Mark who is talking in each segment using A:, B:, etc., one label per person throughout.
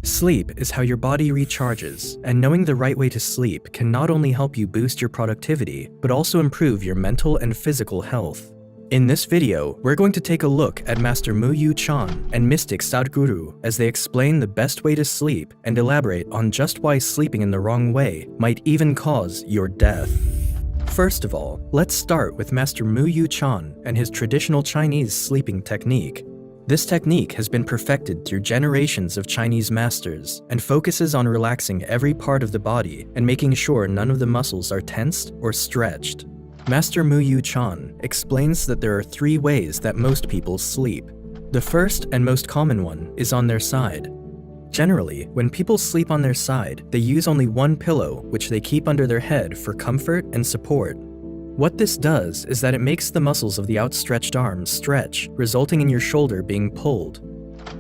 A: Sleep is how your body recharges, and knowing the right way to sleep can not only help you boost your productivity, but also improve your mental and physical health. In this video, we're going to take a look at Master Mu-Yu Chan and Mystic Sadhguru as they explain the best way to sleep and elaborate on just why sleeping in the wrong way might even cause your death. First of all, let's start with Master Mu-Yu Chan and his traditional Chinese sleeping technique. This technique has been perfected through generations of Chinese masters and focuses on relaxing every part of the body and making sure none of the muscles are tensed or stretched. Master Mu-Yu Chan explains that there are 3 ways that most people sleep. The first and most common one is on their side. Generally, when people sleep on their side, they use only one pillow, which they keep under their head for comfort and support. What this does is that it makes the muscles of the outstretched arms stretch, resulting in your shoulder being pulled.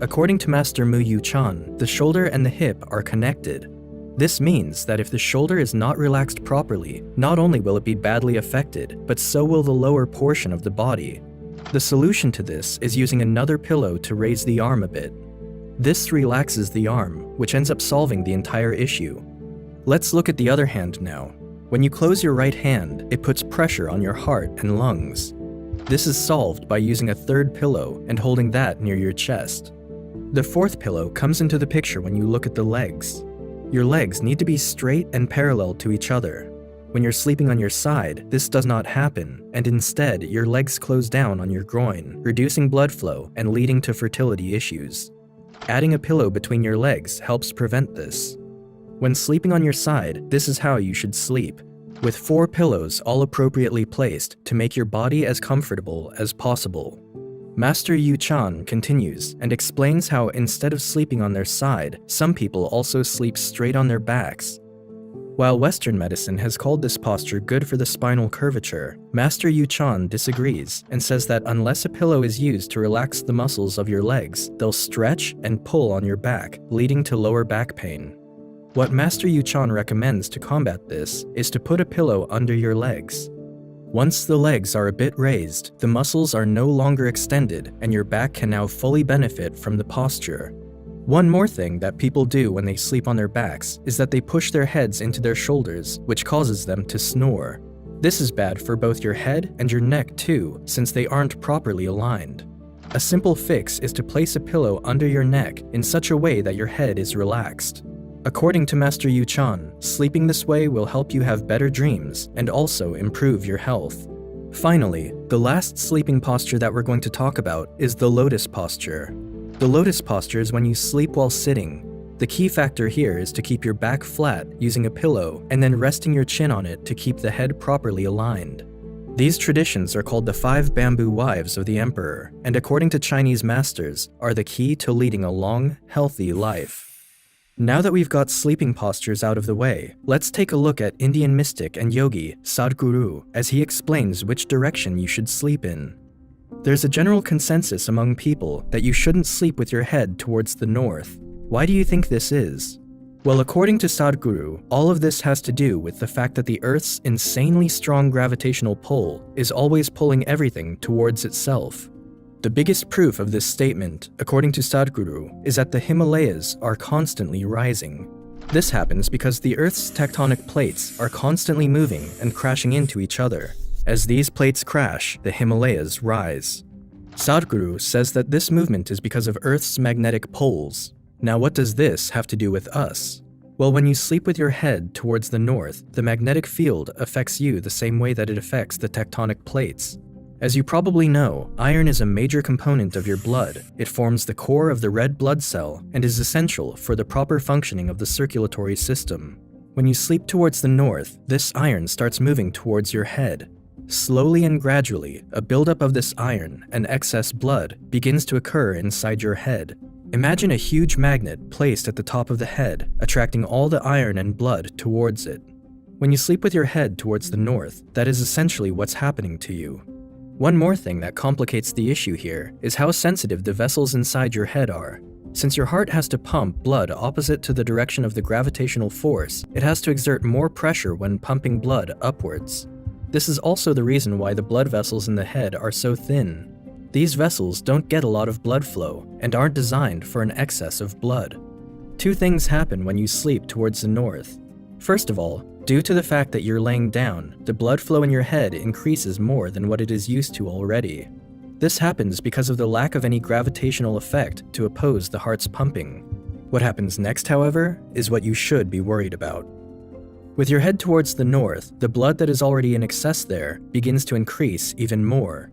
A: According to Master Mu-Yu Chan, the shoulder and the hip are connected. This means that if the shoulder is not relaxed properly, not only will it be badly affected, but so will the lower portion of the body. The solution to this is using another pillow to raise the arm a bit. This relaxes the arm, which ends up solving the entire issue. Let's look at the other hand now. When you close your right hand, it puts pressure on your heart and lungs. This is solved by using a third pillow and holding that near your chest. The fourth pillow comes into the picture when you look at the legs. Your legs need to be straight and parallel to each other. When you're sleeping on your side, this does not happen, and instead your legs close down on your groin, reducing blood flow and leading to fertility issues. Adding a pillow between your legs helps prevent this. When sleeping on your side, this is how you should sleep, with 4 pillows all appropriately placed to make your body as comfortable as possible. Master Yu Chan continues and explains how instead of sleeping on their side, some people also sleep straight on their backs. While Western medicine has called this posture good for the spinal curvature, Master Yu Chan disagrees and says that unless a pillow is used to relax the muscles of your legs, they'll stretch and pull on your back, leading to lower back pain. What Master Yu Chan recommends to combat this is to put a pillow under your legs. Once the legs are a bit raised, the muscles are no longer extended and your back can now fully benefit from the posture. One more thing that people do when they sleep on their backs is that they push their heads into their shoulders, which causes them to snore. This is bad for both your head and your neck too, since they aren't properly aligned. A simple fix is to place a pillow under your neck in such a way that your head is relaxed. According to Master Yu Chan, sleeping this way will help you have better dreams and also improve your health. Finally, the last sleeping posture that we're going to talk about is the lotus posture. The lotus posture is when you sleep while sitting. The key factor here is to keep your back flat using a pillow and then resting your chin on it to keep the head properly aligned. These traditions are called the 5 bamboo wives of the emperor, and according to Chinese masters, are the key to leading a long, healthy life. Now that we've got sleeping postures out of the way, let's take a look at Indian mystic and yogi Sadhguru as he explains which direction you should sleep in. There's a general consensus among people that you shouldn't sleep with your head towards the north. Why do you think this is? Well, according to Sadhguru, all of this has to do with the fact that the Earth's insanely strong gravitational pull is always pulling everything towards itself. The biggest proof of this statement, according to Sadhguru, is that the Himalayas are constantly rising. This happens because the Earth's tectonic plates are constantly moving and crashing into each other. As these plates crash, the Himalayas rise. Sadhguru says that this movement is because of Earth's magnetic poles. Now, what does this have to do with us? Well, when you sleep with your head towards the north, the magnetic field affects you the same way that it affects the tectonic plates. As you probably know, iron is a major component of your blood. It forms the core of the red blood cell and is essential for the proper functioning of the circulatory system. When you sleep towards the north, this iron starts moving towards your head. Slowly and gradually, a buildup of this iron and excess blood begins to occur inside your head. Imagine a huge magnet placed at the top of the head, attracting all the iron and blood towards it. When you sleep with your head towards the north, that is essentially what's happening to you. One more thing that complicates the issue here is how sensitive the vessels inside your head are. Since your heart has to pump blood opposite to the direction of the gravitational force, it has to exert more pressure when pumping blood upwards. This is also the reason why the blood vessels in the head are so thin. These vessels don't get a lot of blood flow and aren't designed for an excess of blood. Two things happen when you sleep towards the north. First of all, due to the fact that you're laying down, the blood flow in your head increases more than what it is used to already. This happens because of the lack of any gravitational effect to oppose the heart's pumping. What happens next, however, is what you should be worried about. With your head towards the north, the blood that is already in excess there begins to increase even more.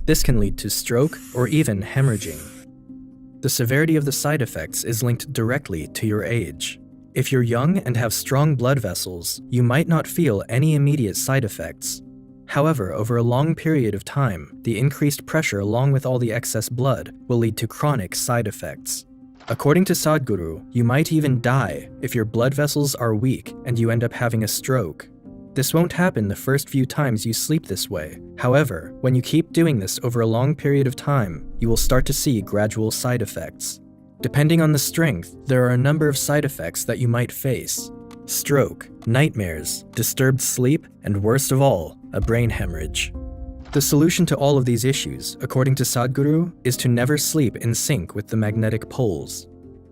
A: This can lead to stroke or even hemorrhaging. The severity of the side effects is linked directly to your age. If you're young and have strong blood vessels, you might not feel any immediate side effects. However, over a long period of time, the increased pressure along with all the excess blood will lead to chronic side effects. According to Sadhguru, you might even die if your blood vessels are weak and you end up having a stroke. This won't happen the first few times you sleep this way. However, when you keep doing this over a long period of time, you will start to see gradual side effects. Depending on the strength, there are a number of side effects that you might face: stroke, nightmares, disturbed sleep, and worst of all, a brain hemorrhage. The solution to all of these issues, according to Sadhguru, is to never sleep in sync with the magnetic poles.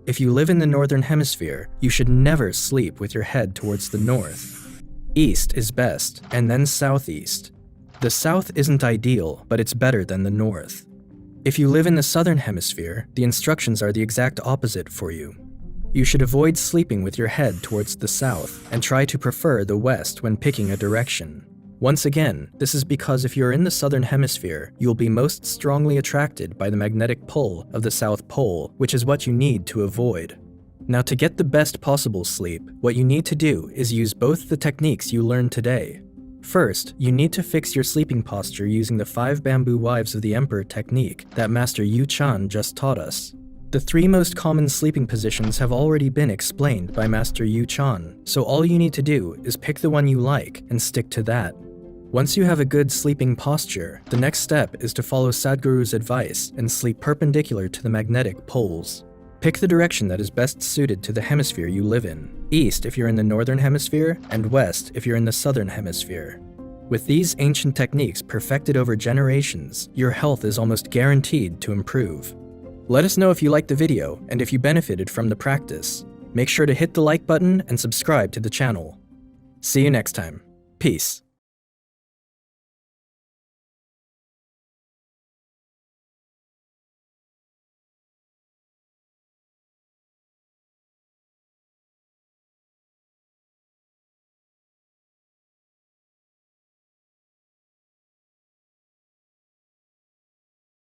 A: If you live in the northern hemisphere, you should never sleep with your head towards the north. East is best, and then southeast. The south isn't ideal, but it's better than the north. If you live in the southern hemisphere, the instructions are the exact opposite for you. You should avoid sleeping with your head towards the south, and try to prefer the west when picking a direction. Once again, this is because if you're in the southern hemisphere, you'll be most strongly attracted by the magnetic pull of the South Pole, which is what you need to avoid. Now, to get the best possible sleep, what you need to do is use both the techniques you learned today. First, you need to fix your sleeping posture using the 5 bamboo wives of the emperor technique that Master Yu Chan just taught us. The 3 most common sleeping positions have already been explained by Master Yu Chan, so all you need to do is pick the one you like and stick to that. Once you have a good sleeping posture, the next step is to follow Sadhguru's advice and sleep perpendicular to the magnetic poles. Pick the direction that is best suited to the hemisphere you live in: east if you're in the northern hemisphere, and west if you're in the southern hemisphere. With these ancient techniques perfected over generations, your health is almost guaranteed to improve. Let us know if you liked the video and if you benefited from the practice. Make sure to hit the like button and subscribe to the channel. See you next time. Peace.